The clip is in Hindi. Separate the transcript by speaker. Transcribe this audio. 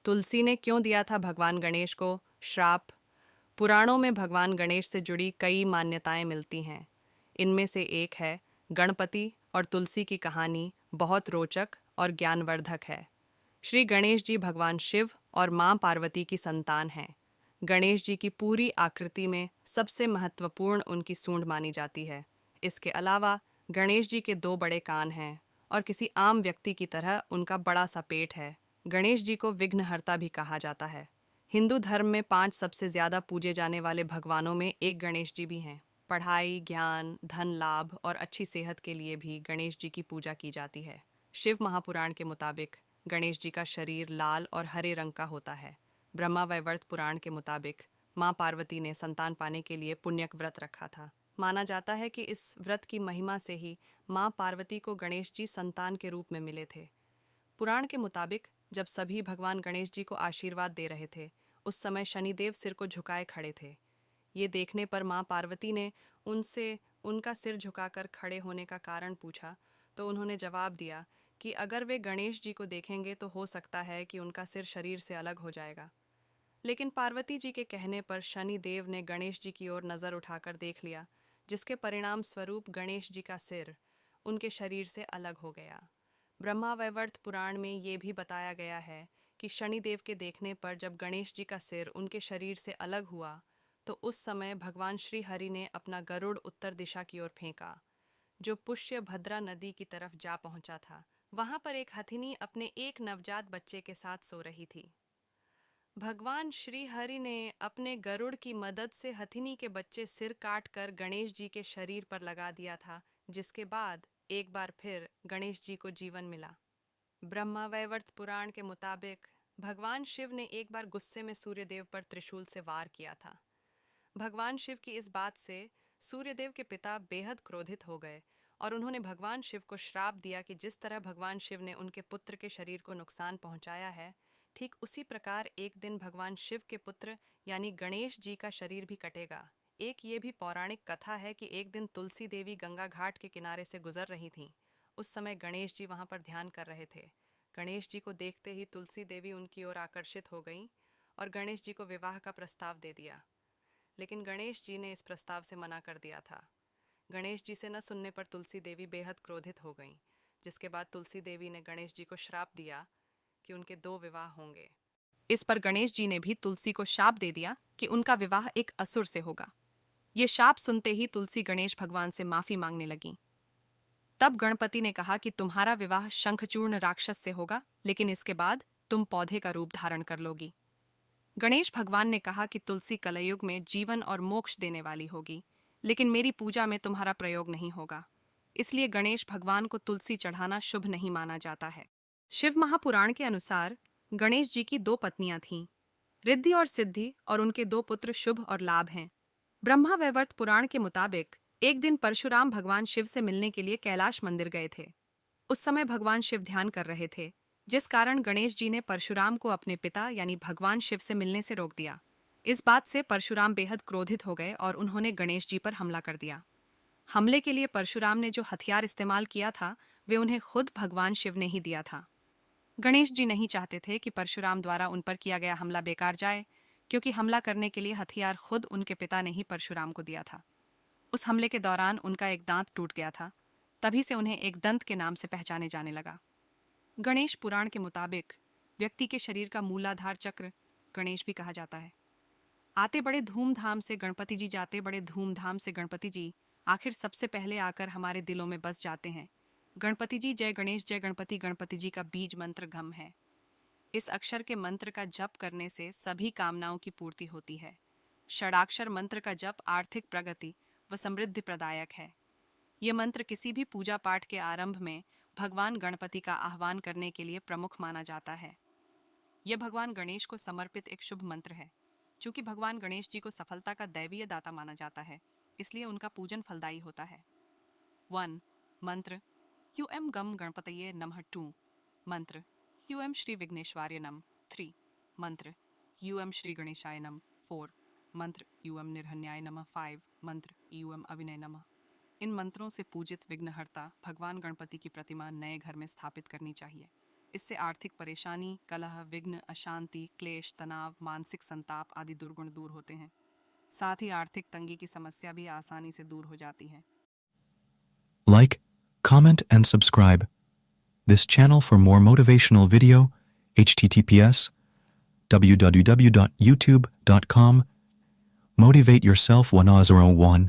Speaker 1: तुलसी ने क्यों दिया था भगवान गणेश को श्राप? पुराणों में भगवान गणेश से जुड़ी कई मान्यताएं मिलती हैं। इनमें से एक है गणपति और तुलसी की कहानी बहुत रोचक और ज्ञानवर्धक है। श्री गणेश जी भगवान शिव और मां पार्वती की संतान हैं। गणेश जी की पूरी आकृति में सबसे महत्वपूर्ण उनकी सूंड मानी जाती है। इसके अलावा गणेश जी के दो बड़े कान हैं और किसी आम व्यक्ति की तरह उनका बड़ा सा पेट है। गणेश जी को विघ्नहर्ता भी कहा जाता है। हिंदू धर्म में 5 सबसे ज्यादा पूजे जाने वाले भगवानों में एक गणेश जी भी हैं। पढ़ाई, ज्ञान, धन लाभ और अच्छी सेहत के लिए भी गणेश जी की पूजा की जाती है। शिव महापुराण के मुताबिक गणेश जी का शरीर लाल और हरे रंग का होता है। ब्रह्मा वैवर्त पुराण के मुताबिक मां पार्वती ने संतान पाने के लिए पुण्यक व्रत रखा था। माना जाता है कि इस व्रत की महिमा से ही मां पार्वती को गणेश जी संतान के रूप में मिले थे। पुराण के मुताबिक जब सभी भगवान गणेश जी को आशीर्वाद दे रहे थे, उस समय शनिदेव सिर को झुकाए खड़े थे। ये देखने पर मां पार्वती ने उनसे उनका सिर झुकाकर खड़े होने का कारण पूछा, तो उन्होंने जवाब दिया कि अगर वे गणेश जी को देखेंगे तो हो सकता है कि उनका सिर शरीर से अलग हो जाएगा। लेकिन पार्वती जी के कहने पर शनि देव ने गणेश जी की ओर नजर उठाकर देख लिया, जिसके परिणाम स्वरूप गणेश जी का सिर उनके शरीर से अलग हो गया। ब्रह्मा वैवर्त पुराण में ये भी बताया गया है कि शनिदेव के देखने पर जब गणेश जी का सिर उनके शरीर से अलग हुआ, तो उस समय भगवान श्री हरि ने अपना गरुड़ उत्तर दिशा की ओर फेंका, जो पुष्य भद्रा नदी की तरफ जा पहुंचा था। वहां पर एक हथिनी अपने एक नवजात बच्चे के साथ सो रही थी। भगवान श्री हरि ने अपने गरुड़ की मदद से हथिनी के बच्चे सिर काट कर गणेश जी के शरीर पर लगा दिया था, जिसके बाद एक बार फिर गणेश जी को जीवन मिला। ब्रह्मा वैवर्त पुराण के मुताबिक भगवान शिव ने एक बार गुस्से में सूर्यदेव पर त्रिशूल से वार किया था। भगवान शिव की इस बात से सूर्यदेव के पिता बेहद क्रोधित हो गए और उन्होंने भगवान शिव को श्राप दिया कि जिस तरह भगवान शिव ने उनके पुत्र के शरीर को नुकसान पहुंचाया है, ठीक उसी प्रकार एक दिन भगवान शिव के पुत्र यानी गणेश जी का शरीर भी कटेगा। एक ये भी पौराणिक कथा है कि एक दिन तुलसी देवी गंगा घाट के किनारे से गुजर रही थीं। उस समय गणेश जी वहां पर ध्यान कर रहे थे। गणेश जी को देखते ही तुलसी देवी उनकी ओर आकर्षित हो गईं और गणेश जी को विवाह का प्रस्ताव दे दिया। लेकिन गणेश जी ने इस प्रस्ताव से मना कर दिया था। गणेश जी से न सुनने पर तुलसी देवी बेहद क्रोधित हो गईं, जिसके बाद तुलसी देवी ने गणेश जी को श्राप दिया कि उनके 2 विवाह होंगे। इस पर गणेश जी ने भी तुलसी को शाप दे दिया कि उनका विवाह एक असुर से होगा। ये शाप सुनते ही तुलसी गणेश भगवान से माफी मांगने लगी। तब गणपति ने कहा कि तुम्हारा विवाह शंखचूर्ण राक्षस से होगा, लेकिन इसके बाद तुम पौधे का रूप धारण कर लोगी। गणेश भगवान ने कहा कि तुलसी कलयुग में जीवन और मोक्ष देने वाली होगी, लेकिन मेरी पूजा में तुम्हारा प्रयोग नहीं होगा। इसलिए गणेश भगवान को तुलसी चढ़ाना शुभ नहीं माना जाता है। शिव महापुराण के अनुसार गणेश जी की 2 पत्नियां थीं, रिद्धि और सिद्धि, और उनके 2 पुत्र शुभ और लाभ हैं। ब्रह्मा वैवर्त पुराण के मुताबिक एक दिन परशुराम भगवान शिव से मिलने के लिए कैलाश मंदिर गए थे। उस समय भगवान शिव ध्यान कर रहे थे, जिस कारण गणेश जी ने परशुराम को अपने पिता यानी भगवान शिव से मिलने से रोक दिया। इस बात से परशुराम बेहद क्रोधित हो गए और उन्होंने गणेश जी पर हमला कर दिया। हमले के लिए परशुराम ने जो हथियार इस्तेमाल किया था, वे उन्हें खुद भगवान शिव ने ही दिया था। गणेश जी नहीं चाहते थे कि परशुराम द्वारा उन पर किया गया हमला बेकार जाए, क्योंकि हमला करने के लिए हथियार खुद उनके पिता ने ही परशुराम को दिया था। उस हमले के दौरान उनका एक दांत टूट गया था, तभी से उन्हें एक दंत के नाम से पहचाने जाने लगा। गणेश पुराण के मुताबिक व्यक्ति के शरीर का मूलाधार चक्र गणेश भी कहा जाता है। आते बड़े धूमधाम से गणपति जी, जाते बड़े धूमधाम से गणपति जी, आखिर सबसे पहले आकर हमारे दिलों में बस जाते हैं। गणपति जी जय गणेश जय गणपति, गणपति जी का बीज मंत्र घम है। इस अक्षर के मंत्र का जप करने से सभी कामनाओं की पूर्ति होती है। षडाक्षर मंत्र का जप आर्थिक प्रगति व समृद्धि प्रदायक है। यह मंत्र किसी भी पूजा पाठ के आरंभ में भगवान गणपति का आह्वान करने के लिए प्रमुख माना जाता है। यह भगवान गणेश को समर्पित एक शुभ मंत्र है। चूंकि भगवान गणेश जी को सफलता का दैवीय दाता माना जाता है, इसलिए उनका पूजन फलदायी होता है। 1. मंत्र यूएम गम गणपतये नमः। 2. मंत्र यूएम श्री विघ्नेश्वराय नमः। 3. मंत्र यूएम श्री गणेशाय नमः। 4. मंत्र यूएम निर्हन्याय नमः। 5. मंत्र यूएम अविनय नमः। इन मंत्रों से पूजित विघ्नहर्ता भगवान गणपति की प्रतिमा नए घर में स्थापित करनी चाहिए। इससे आर्थिक परेशानी, कलह, विघ्न, अशांति, क्लेश, तनाव, मानसिक संताप आदि दुर्गुण दूर होते हैं। साथ ही आर्थिक तंगी की समस्या भी आसानी से दूर हो जाती है।
Speaker 2: Like, comment and subscribe this channel for more motivational video. https www.youtube.com Motivate yourself 1001